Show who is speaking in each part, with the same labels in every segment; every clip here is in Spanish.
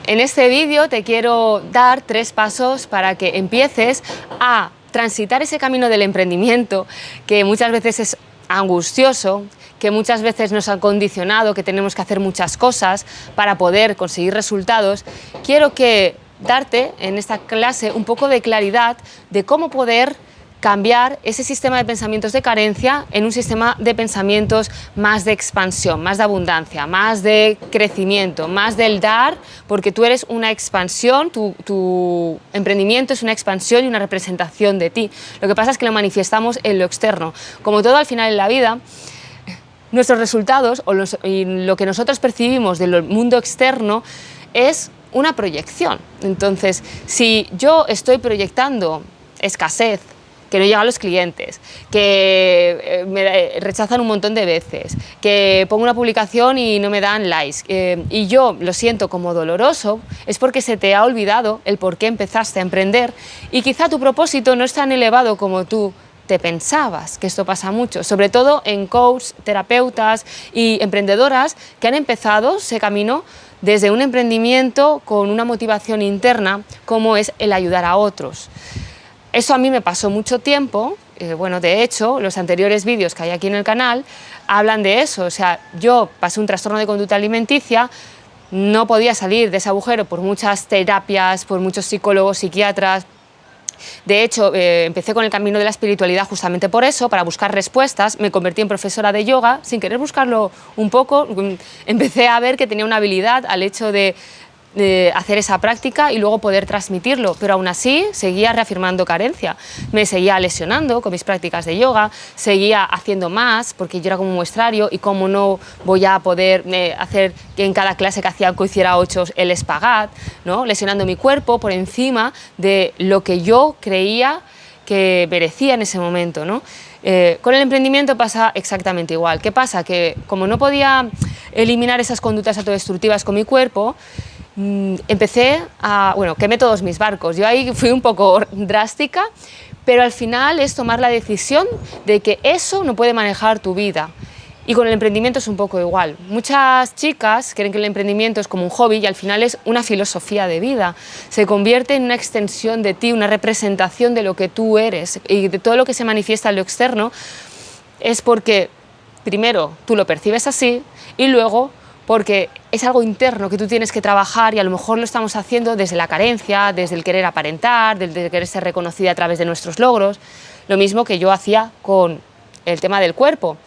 Speaker 1: En este vídeo te quiero dar 3 pasos para que empieces a transitar ese camino del emprendimiento que muchas veces es angustioso, que muchas veces nos han condicionado, que tenemos que hacer muchas cosas para poder conseguir resultados. Quiero darte en esta clase un poco de claridad de cómo poder cambiar ese sistema de pensamientos de carencia en un sistema de pensamientos más de expansión, más de abundancia, más de crecimiento, más del dar, porque tú eres una expansión, tu emprendimiento es una expansión y una representación de ti. Lo que pasa es que lo manifestamos en lo externo. Como todo al final en la vida, nuestros resultados y lo que nosotros percibimos del mundo externo es una proyección. Entonces, si yo estoy proyectando escasez, que no llegan los clientes, que me rechazan un montón de veces, que pongo una publicación y no me dan likes, y yo lo siento como doloroso, es porque se te ha olvidado el por qué empezaste a emprender y quizá tu propósito no es tan elevado como tú te pensabas, que esto pasa mucho, sobre todo en coaches, terapeutas y emprendedoras que han empezado ese camino desde un emprendimiento con una motivación interna como es el ayudar a otros. Eso a mí me pasó mucho tiempo, bueno, de hecho, los anteriores vídeos que hay aquí en el canal hablan de eso, o sea, yo pasé un trastorno de conducta alimenticia, no podía salir de ese agujero por muchas terapias, por muchos psicólogos, psiquiatras. De hecho, empecé con el camino de la espiritualidad justamente por eso, para buscar respuestas. Me convertí en profesora de yoga, sin querer buscarlo un poco, empecé a ver que tenía una habilidad al hecho de hacer esa práctica y luego poder transmitirlo, pero aún así seguía reafirmando carencia, me seguía lesionando con mis prácticas de yoga, seguía haciendo más porque yo era como un muestrario y como no voy a poder hacer que en cada clase que hacía, que hiciera 8 el espagat, ¿no? Lesionando mi cuerpo por encima de lo que yo creía que merecía en ese momento, ¿no? Con el emprendimiento pasa exactamente igual. ¿Qué pasa? Que como no podía eliminar esas conductas autodestructivas con mi cuerpo, empecé a, quemé todos mis barcos. Yo ahí fui un poco drástica, pero al final es tomar la decisión de que eso no puede manejar tu vida. Y con el emprendimiento es un poco igual. Muchas chicas creen que el emprendimiento es como un hobby y al final es una filosofía de vida. Se convierte en una extensión de ti, una representación de lo que tú eres y de todo lo que se manifiesta en lo externo es porque, primero, tú lo percibes así y luego porque es algo interno que tú tienes que trabajar y a lo mejor lo estamos haciendo desde la carencia, desde el querer aparentar, desde el querer ser reconocida a través de nuestros logros, lo mismo que yo hacía con el tema del cuerpo.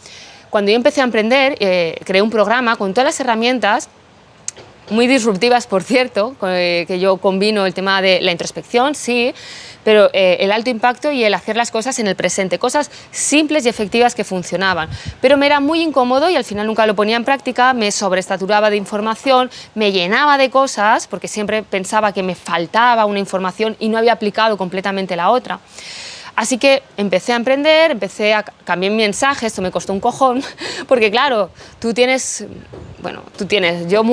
Speaker 1: Cuando yo empecé a emprender, creé un programa con todas las herramientas, muy disruptivas, por cierto, que yo combino el tema de la introspección, sí, pero el alto impacto y el hacer las cosas en el presente, cosas simples y efectivas que funcionaban. Pero me era muy incómodo y al final nunca lo ponía en práctica, me sobresaturaba de información, me llenaba de cosas, porque siempre pensaba que me faltaba una información y no había aplicado completamente la otra. Así que empecé a emprender, cambié mi mensaje, esto me costó un cojón, porque claro, yo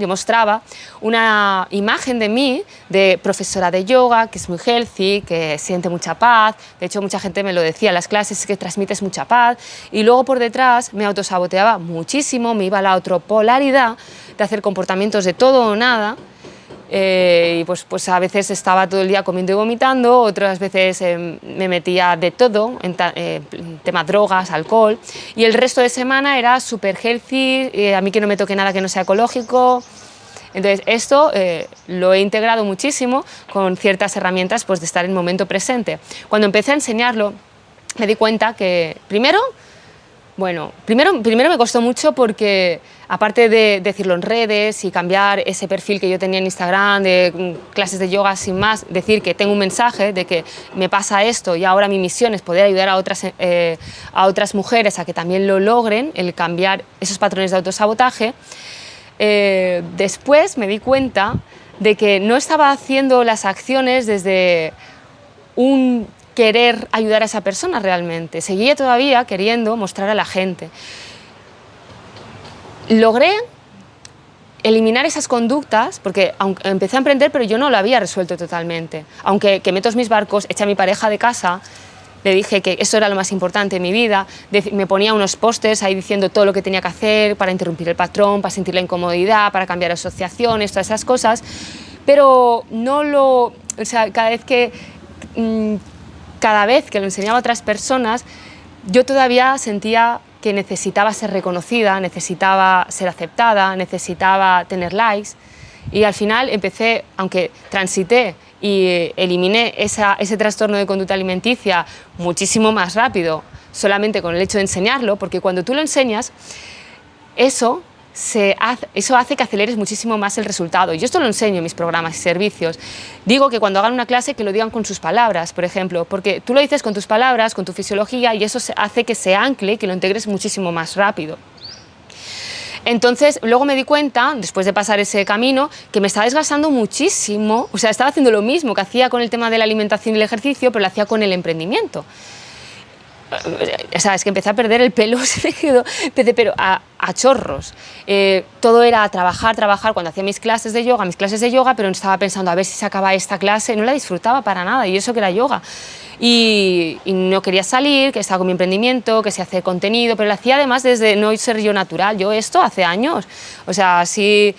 Speaker 1: mostraba una imagen de mí, de profesora de yoga, que es muy healthy, que siente mucha paz, de hecho mucha gente me lo decía en las clases, que transmites mucha paz, y luego por detrás me autosaboteaba muchísimo, me iba a la otra polaridad de hacer comportamientos de todo o nada, y pues a veces estaba todo el día comiendo y vomitando, otras veces me metía de todo, en tema drogas, alcohol, y el resto de semana era súper healthy, a mí que no me toque nada que no sea ecológico. Entonces esto lo he integrado muchísimo con ciertas herramientas pues, de estar en el momento presente. Cuando empecé a enseñarlo me di cuenta que primero me costó mucho porque, aparte de decirlo en redes y cambiar ese perfil que yo tenía en Instagram de clases de yoga sin más, decir que tengo un mensaje de que me pasa esto y ahora mi misión es poder ayudar a otras mujeres a que también lo logren, el cambiar esos patrones de autosabotaje, después me di cuenta de que no estaba haciendo las acciones desde un querer ayudar a esa persona realmente, seguía todavía queriendo mostrar a la gente. Logré eliminar esas conductas, porque aunque empecé a emprender, pero yo no lo había resuelto totalmente. Aunque quemé todos mis barcos, eché a mi pareja de casa, le dije que eso era lo más importante en mi vida, me ponía unos pósters ahí diciendo todo lo que tenía que hacer para interrumpir el patrón, para sentir la incomodidad, para cambiar asociaciones, todas esas cosas, pero no lo... O sea, cada vez que lo enseñaba a otras personas, yo todavía sentía que necesitaba ser reconocida, necesitaba ser aceptada, necesitaba tener likes, y al final empecé, aunque transité y eliminé ese trastorno de conducta alimenticia muchísimo más rápido, solamente con el hecho de enseñarlo, porque cuando tú lo enseñas, eso hace que aceleres muchísimo más el resultado. Yo esto lo enseño en mis programas y servicios. Digo que cuando hagan una clase que lo digan con sus palabras, por ejemplo, porque tú lo dices con tus palabras, con tu fisiología, y eso hace que se ancle, que lo integres muchísimo más rápido. Entonces, luego me di cuenta, después de pasar ese camino, que me estaba desgastando muchísimo, o sea, estaba haciendo lo mismo que hacía con el tema de la alimentación y el ejercicio, pero lo hacía con el emprendimiento. O sea, es que empecé a perder el pelo, se me quedó, pero a chorros. Todo era trabajar, cuando hacía mis clases de yoga, pero estaba pensando a ver si se acaba esta clase, no la disfrutaba para nada, y eso que era yoga. Y no quería salir, que estaba con mi emprendimiento, que se hace contenido, pero lo hacía además desde no ser yo natural, yo esto hace años, o sea, sí...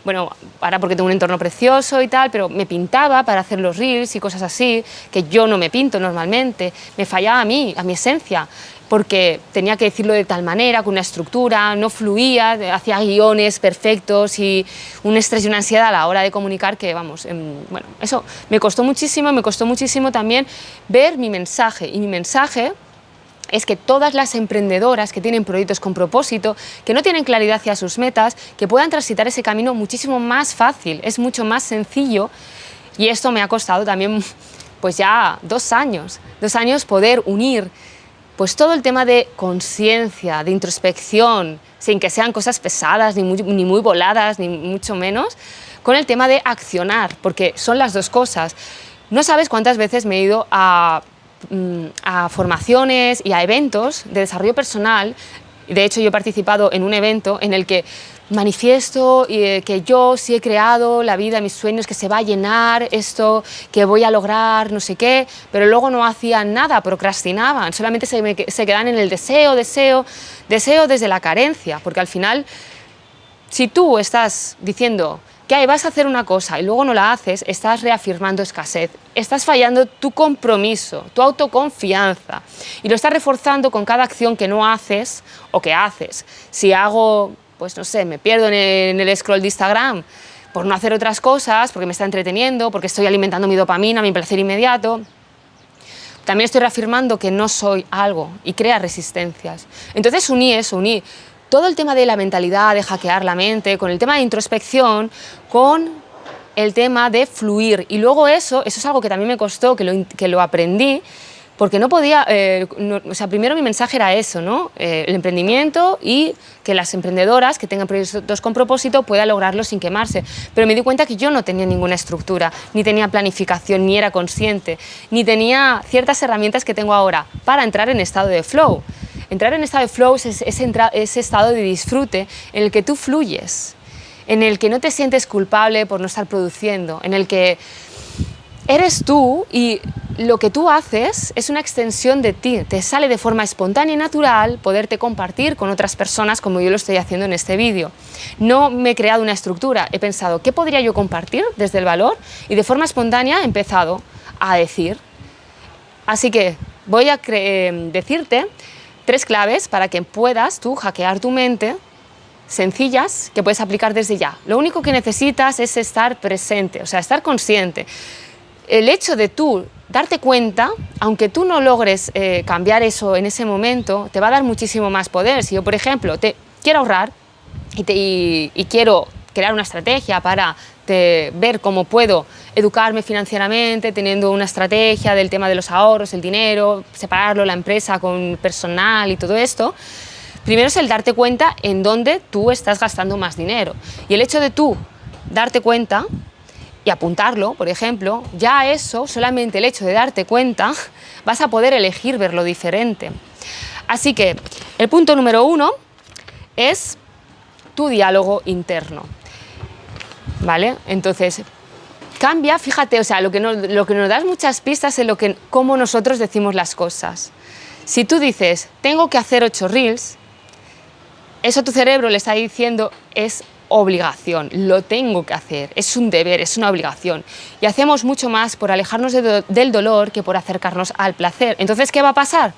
Speaker 1: Bueno, ahora porque tengo un entorno precioso y tal, pero me pintaba para hacer los reels y cosas así, que yo no me pinto normalmente, me fallaba a mí, a mi esencia, porque tenía que decirlo de tal manera, con una estructura, no fluía, hacía guiones perfectos y un estrés y una ansiedad a la hora de comunicar que, vamos, bueno, eso me costó muchísimo también ver mi mensaje, y mi mensaje es que todas las emprendedoras que tienen proyectos con propósito, que no tienen claridad hacia sus metas, que puedan transitar ese camino muchísimo más fácil, es mucho más sencillo, y esto me ha costado también pues ya 2 años poder unir pues todo el tema de conciencia, de introspección, sin que sean cosas pesadas, ni muy voladas, ni mucho menos, con el tema de accionar, porque son las dos cosas. No sabes cuántas veces me he ido a formaciones y a eventos de desarrollo personal. De hecho, yo he participado en un evento en el que manifiesto que yo sí he creado la vida, mis sueños, que se va a llenar, esto que voy a lograr, no sé qué, pero luego no hacían nada, procrastinaban, solamente se quedan en el deseo desde la carencia, porque al final, si tú estás diciendo que vas a hacer una cosa y luego no la haces, estás reafirmando escasez, estás fallando tu compromiso, tu autoconfianza, y lo estás reforzando con cada acción que no haces o que haces. Si hago, pues no sé, me pierdo en el scroll de Instagram por no hacer otras cosas, porque me está entreteniendo, porque estoy alimentando mi dopamina, mi placer inmediato, también estoy reafirmando que no soy algo y crea resistencias. Entonces uní todo el tema de la mentalidad, de hackear la mente, con el tema de introspección, con el tema de fluir. Y luego eso es algo que también me costó, que lo aprendí, porque no podía, o sea, primero mi mensaje era eso, ¿no? El emprendimiento y que las emprendedoras que tengan proyectos con propósito puedan lograrlo sin quemarse. Pero me di cuenta que yo no tenía ninguna estructura, ni tenía planificación, ni era consciente, ni tenía ciertas herramientas que tengo ahora para entrar en estado de flow. Entrar en estado de flow es ese estado de disfrute en el que tú fluyes, en el que no te sientes culpable por no estar produciendo, en el que eres tú y lo que tú haces es una extensión de ti, te sale de forma espontánea y natural poderte compartir con otras personas como yo lo estoy haciendo en este vídeo. No me he creado una estructura, he pensado ¿qué podría yo compartir desde el valor? Y de forma espontánea he empezado a decir. Así que voy a decirte 3 claves para que puedas tú hackear tu mente, sencillas, que puedes aplicar desde ya. Lo único que necesitas es estar presente, o sea, estar consciente. El hecho de tú darte cuenta, aunque tú no logres cambiar eso en ese momento, te va a dar muchísimo más poder. Si yo, por ejemplo, quiero ahorrar y quiero crear una estrategia para ver cómo puedo educarme financieramente, teniendo una estrategia del tema de los ahorros, el dinero, separarlo, la empresa con personal y todo esto, primero es el darte cuenta en dónde tú estás gastando más dinero. Y el hecho de tú darte cuenta y apuntarlo, por ejemplo, ya eso, solamente el hecho de darte cuenta, vas a poder elegir verlo diferente. Así que el punto número 1 es tu diálogo interno, ¿vale? Entonces, cambia, fíjate, o sea, lo que nos da muchas pistas en cómo nosotros decimos las cosas. Si tú dices, tengo que hacer 8 reels, eso a tu cerebro le está diciendo es obligación, lo tengo que hacer, es un deber, es una obligación. Y hacemos mucho más por alejarnos del dolor que por acercarnos al placer. Entonces, ¿qué va a pasar?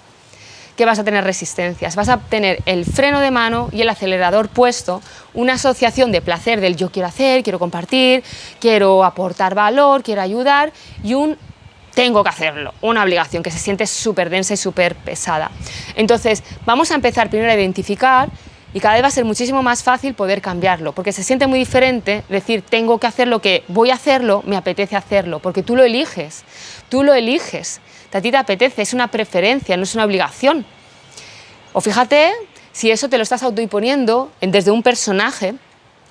Speaker 1: Que vas a tener resistencias, vas a tener el freno de mano y el acelerador puesto, una asociación de placer del yo quiero hacer, quiero compartir, quiero aportar valor, quiero ayudar, y un tengo que hacerlo, una obligación que se siente súper densa y súper pesada. Entonces, vamos a empezar primero a identificar, y cada vez va a ser muchísimo más fácil poder cambiarlo, porque se siente muy diferente decir tengo que hacerlo que voy a hacerlo, me apetece hacerlo, porque tú lo eliges, a ti te apetece, es una preferencia, no es una obligación. O fíjate si eso te lo estás autoimponiendo desde un personaje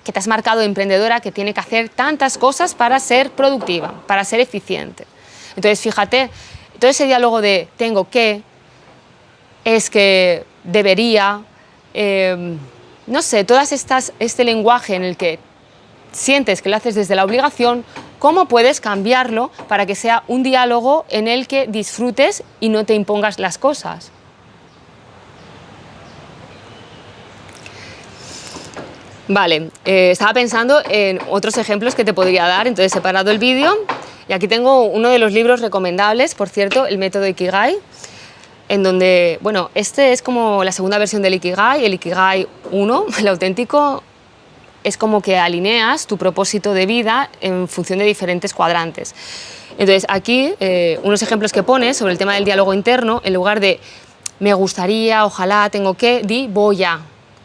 Speaker 1: que te has marcado de emprendedora que tiene que hacer tantas cosas para ser productiva, para ser eficiente. Entonces fíjate, todo ese diálogo de tengo que, es que debería, no sé, este lenguaje en el que sientes que lo haces desde la obligación, ¿cómo puedes cambiarlo para que sea un diálogo en el que disfrutes y no te impongas las cosas? Vale, estaba pensando en otros ejemplos que te podría dar, entonces he parado el vídeo y aquí tengo uno de los libros recomendables, por cierto, el método Ikigai, en donde, bueno, este es como la segunda versión del Ikigai, el Ikigai 1, el auténtico, es como que alineas tu propósito de vida en función de diferentes cuadrantes. Entonces, aquí, unos ejemplos que pones sobre el tema del diálogo interno, en lugar de me gustaría, ojalá, tengo que, di voy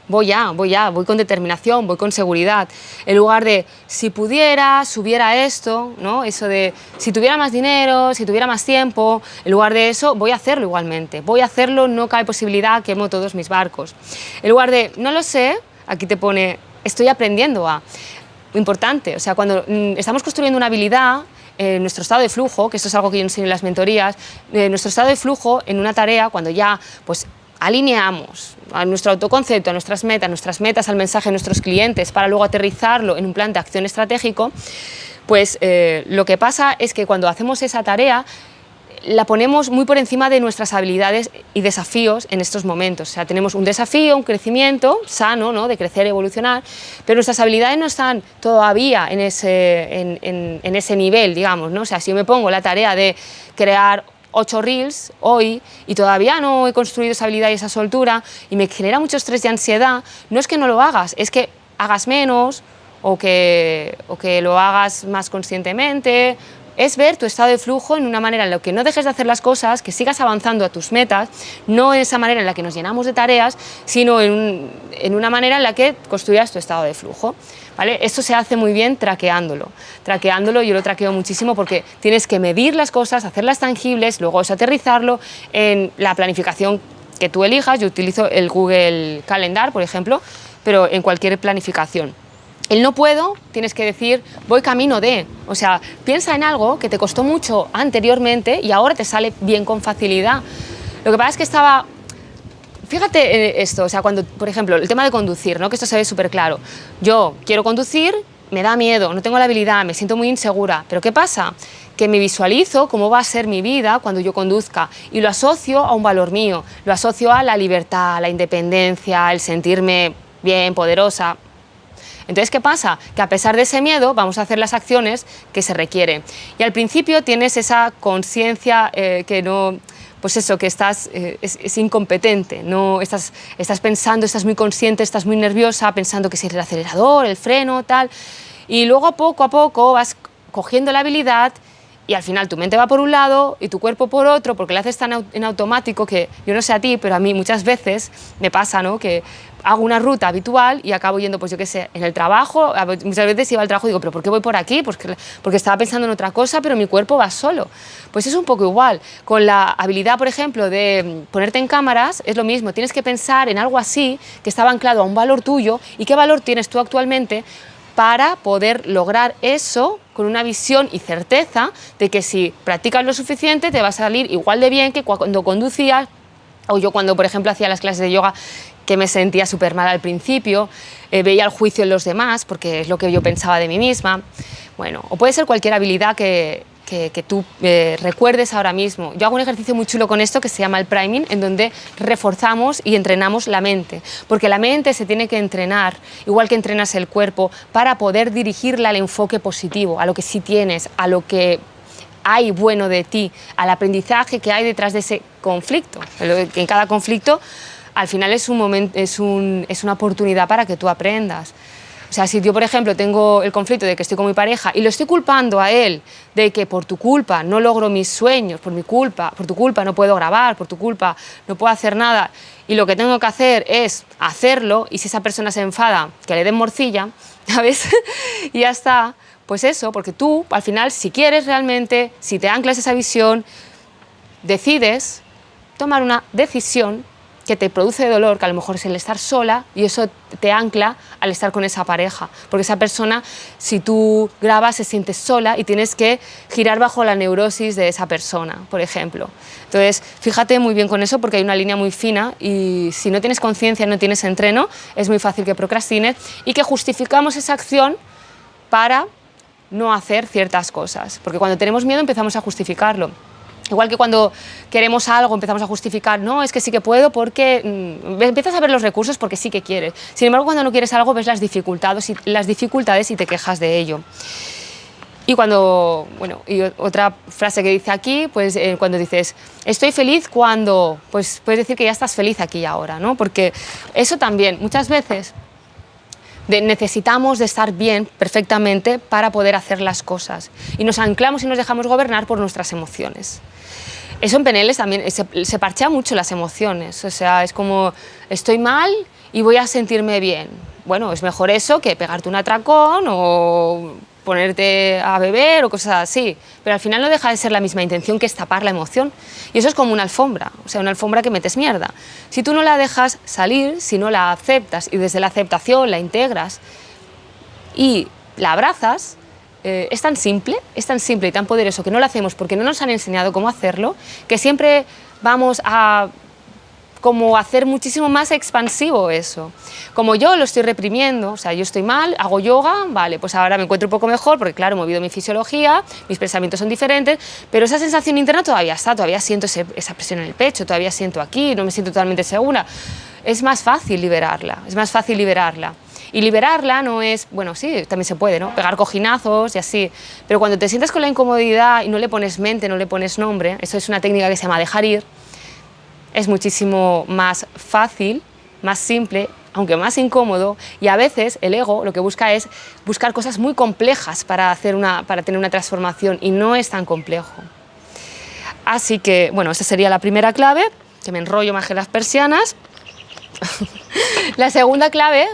Speaker 1: voy con determinación, voy con seguridad. En lugar de si pudiera, si hubiera esto, ¿no? Eso de si tuviera más dinero, si tuviera más tiempo, en lugar de eso voy a hacerlo igualmente. Voy a hacerlo, no cabe posibilidad, quemo todos mis barcos. En lugar de no lo sé, aquí te pone estoy aprendiendo a. Importante, o sea, cuando estamos construyendo una habilidad, nuestro estado de flujo, que esto es algo que yo enseño en las mentorías, nuestro estado de flujo en una tarea, cuando ya pues, alineamos a nuestro autoconcepto, a nuestras metas, al mensaje de nuestros clientes, para luego aterrizarlo en un plan de acción estratégico, pues lo que pasa es que cuando hacemos esa tarea, la ponemos muy por encima de nuestras habilidades y desafíos en estos momentos. O sea, tenemos un desafío, un crecimiento sano, ¿no? De crecer, evolucionar, pero nuestras habilidades no están todavía en ese nivel, digamos, ¿no? O sea, si yo me pongo la tarea de crear 8 reels hoy y todavía no he construido esa habilidad y esa soltura y me genera mucho estrés y ansiedad, no es que no lo hagas, es que hagas menos o que lo hagas más conscientemente. Es ver tu estado de flujo en una manera en la que no dejes de hacer las cosas, que sigas avanzando a tus metas, no en esa manera en la que nos llenamos de tareas, sino en una manera en la que construyas tu estado de flujo, ¿vale? Esto se hace muy bien traqueándolo. Traqueándolo yo lo traqueo muchísimo porque tienes que medir las cosas, hacerlas tangibles, luego es aterrizarlo en la planificación que tú elijas. Yo utilizo el Google Calendar, por ejemplo, pero en cualquier planificación. El no puedo, tienes que decir, voy camino de. O sea, piensa en algo que te costó mucho anteriormente y ahora te sale bien con facilidad. Lo que pasa es que estaba... Fíjate esto, o sea, cuando, por ejemplo, el tema de conducir, ¿no? Que esto se ve súper claro. Yo quiero conducir, me da miedo, no tengo la habilidad, me siento muy insegura. ¿Pero qué pasa? Que me visualizo cómo va a ser mi vida cuando yo conduzca y lo asocio a un valor mío, lo asocio a la libertad, a la independencia, el sentirme bien, poderosa. Entonces, ¿qué pasa? Que a pesar de ese miedo vamos a hacer las acciones que se requieren. Y al principio tienes esa conciencia que no... Pues eso, que es incompetente, no estás pensando, estás muy consciente, estás muy nerviosa, pensando que si es el acelerador, el freno, tal. Y luego poco a poco vas cogiendo la habilidad y al final tu mente va por un lado y tu cuerpo por otro, porque lo haces tan en automático que, yo no sé a ti, pero a mí muchas veces me pasa, ¿no? Que hago una ruta habitual y acabo yendo, pues yo qué sé, en el trabajo. Muchas veces iba al trabajo y digo, ¿pero por qué voy por aquí? Pues porque estaba pensando en otra cosa, pero mi cuerpo va solo. Pues es un poco igual. Con la habilidad, por ejemplo, de ponerte en cámaras, es lo mismo. Tienes que pensar en algo así, que estaba anclado a un valor tuyo, y qué valor tienes tú actualmente para poder lograr eso con una visión y certeza de que si practicas lo suficiente te va a salir igual de bien que cuando conducías, o yo cuando, por ejemplo, hacía las clases de yoga, que me sentía súper mal al principio, veía el juicio en los demás, porque es lo que yo pensaba de mí misma. Bueno, o puede ser cualquier habilidad que tú recuerdes ahora mismo. Yo hago un ejercicio muy chulo con esto que se llama el priming, en donde reforzamos y entrenamos la mente, porque la mente se tiene que entrenar, igual que entrenas el cuerpo, para poder dirigirla al enfoque positivo, a lo que sí tienes, a lo que hay bueno de ti, al aprendizaje que hay detrás de ese conflicto. En cada conflicto, al final es una oportunidad para que tú aprendas. O sea, si yo, por ejemplo, tengo el conflicto de que estoy con mi pareja y lo estoy culpando a él de que por tu culpa no logro mis sueños, por tu culpa no puedo grabar, por tu culpa no puedo hacer nada, y lo que tengo que hacer es hacerlo, y si esa persona se enfada, que le den morcilla, ¿sabes? Y ya está. Pues eso, porque tú, al final, si quieres realmente, si te anclas esa visión, decides tomar una decisión que te produce dolor, que a lo mejor es el estar sola, y eso te ancla al estar con esa pareja, porque esa persona, si tú grabas, se siente sola y tienes que girar bajo la neurosis de esa persona, por ejemplo. Entonces, fíjate muy bien con eso, porque hay una línea muy fina, y si no tienes conciencia, no tienes entreno, es muy fácil que procrastines y que justificamos esa acción para no hacer ciertas cosas, porque cuando tenemos miedo empezamos a justificarlo. Igual que cuando queremos algo empezamos a justificar, no, es que sí que puedo porque empiezas a ver los recursos porque sí que quieres. Sin embargo, cuando no quieres algo ves las dificultades y te quejas de ello. Y cuando, bueno, y otra frase que dice aquí, pues cuando dices, estoy feliz cuando, pues puedes decir que ya estás feliz aquí y ahora, ¿no? Porque eso también, muchas veces necesitamos de estar bien perfectamente para poder hacer las cosas y nos anclamos y nos dejamos gobernar por nuestras emociones. Eso en PNL también se parchea mucho las emociones, o sea, es como estoy mal y voy a sentirme bien. Bueno, es mejor eso que pegarte un atracón o ponerte a beber o cosas así, pero al final no deja de ser la misma intención que es tapar la emoción, y eso es como una alfombra, o sea, una alfombra que metes mierda. Si tú no la dejas salir, si no la aceptas y desde la aceptación la integras y la abrazas, es tan simple y tan poderoso que no lo hacemos porque no nos han enseñado cómo hacerlo, que siempre vamos a como hacer muchísimo más expansivo eso. Como yo lo estoy reprimiendo, o sea, yo estoy mal, hago yoga, vale, pues ahora me encuentro un poco mejor porque claro, he movido mi fisiología, mis pensamientos son diferentes, pero esa sensación interna todavía está, todavía siento esa presión en el pecho, todavía siento aquí, no me siento totalmente segura. Es más fácil liberarla, Y liberarla no es, bueno, sí, también se puede, ¿no? Pegar cojinazos y así, pero cuando te sientas con la incomodidad y no le pones mente, no le pones nombre, eso es una técnica que se llama dejar ir, es muchísimo más fácil, más simple, aunque más incómodo, y a veces el ego lo que busca es buscar cosas muy complejas para tener una transformación, y no es tan complejo. Así que, bueno, esa sería la primera clave, que me enrollo más que las persianas. La segunda clave,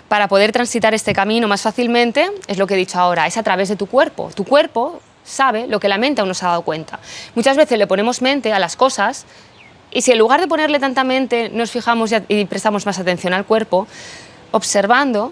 Speaker 1: para poder transitar este camino más fácilmente, es lo que he dicho ahora, es a través de tu cuerpo. Tu cuerpo sabe lo que la mente aún no se ha dado cuenta. Muchas veces le ponemos mente a las cosas, y si en lugar de ponerle tanta mente nos fijamos y prestamos más atención al cuerpo, observando,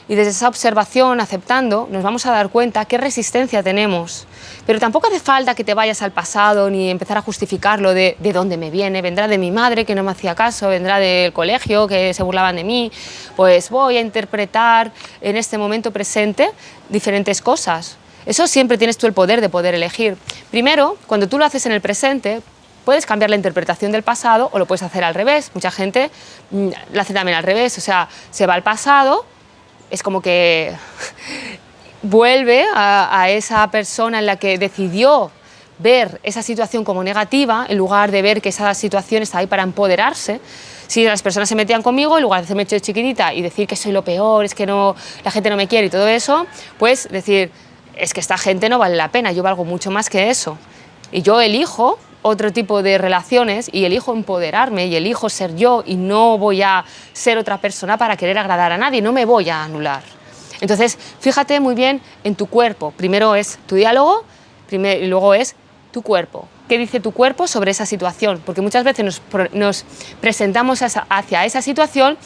Speaker 1: y desde esa observación, aceptando, nos vamos a dar cuenta qué resistencia tenemos. Pero tampoco hace falta que te vayas al pasado ni empezar a justificarlo de dónde me viene, vendrá de mi madre que no me hacía caso, vendrá del colegio que se burlaban de mí. Pues voy a interpretar en este momento presente diferentes cosas. Eso siempre tienes tú el poder de poder elegir. Primero, cuando tú lo haces en el presente, puedes cambiar la interpretación del pasado o lo puedes hacer al revés. Mucha gente lo hace también al revés, o sea, se va al pasado, es como que vuelve a esa persona en la que decidió ver esa situación como negativa, en lugar de ver que esa situación está ahí para empoderarse. Si las personas se metían conmigo, en lugar de hacerme chiquitita y decir que soy lo peor, es que no, la gente no me quiere y todo eso, pues decir, es que esta gente no vale la pena, yo valgo mucho más que eso. Y yo elijo otro tipo de relaciones y elijo empoderarme y elijo ser yo, y no voy a ser otra persona para querer agradar a nadie, no me voy a anular. Entonces, fíjate muy bien en tu cuerpo. Primero es tu diálogo y luego es tu cuerpo. ¿Qué dice tu cuerpo sobre esa situación? Porque muchas veces nos presentamos hacia esa situación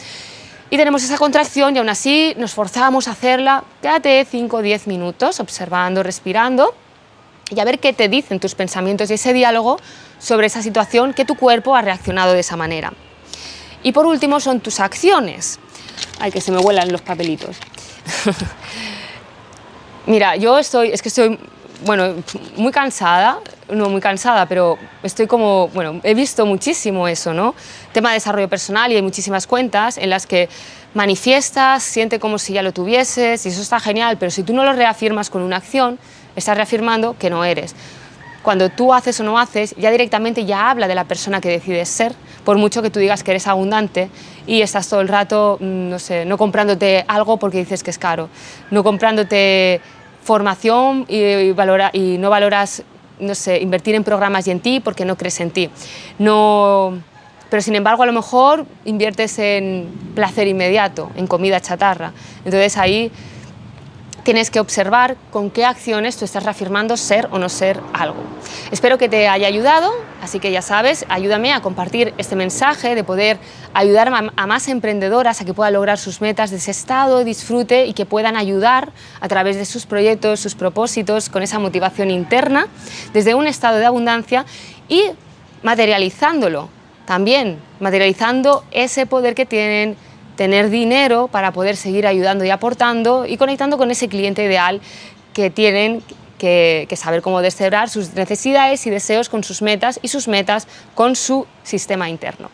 Speaker 1: y tenemos esa contracción y aún así nos forzamos a hacerla. Quédate 5 o 10 minutos observando, respirando, y a ver qué te dicen tus pensamientos y ese diálogo sobre esa situación, que tu cuerpo ha reaccionado de esa manera. Y por último son tus acciones. Ay, que se me vuelan los papelitos. Mira, es que estoy, bueno, muy cansada, no muy cansada, pero estoy como, bueno, he visto muchísimo eso, ¿no? Tema de desarrollo personal, y hay muchísimas cuentas en las que manifiestas, siente como si ya lo tuvieses, y eso está genial, pero si tú no lo reafirmas con una acción, estás reafirmando que no eres. Cuando tú haces o no haces, ya directamente ya habla de la persona que decides ser, por mucho que tú digas que eres abundante y estás todo el rato, no sé, no comprándote algo porque dices que es caro, no comprándote formación y no valoras, no sé, invertir en programas y en ti porque no crees en ti. No, pero sin embargo a lo mejor inviertes en placer inmediato, en comida chatarra. Entonces ahí tienes que observar con qué acciones tú estás reafirmando ser o no ser algo. Espero que te haya ayudado, así que ya sabes, ayúdame a compartir este mensaje de poder ayudar a más emprendedoras a que puedan lograr sus metas de ese estado de disfrute y que puedan ayudar a través de sus proyectos, sus propósitos, con esa motivación interna, desde un estado de abundancia y materializándolo también, materializando ese poder que tienen, tener dinero para poder seguir ayudando y aportando y conectando con ese cliente ideal que tienen que saber cómo descifrar sus necesidades y deseos con sus metas y sus metas con su sistema interno.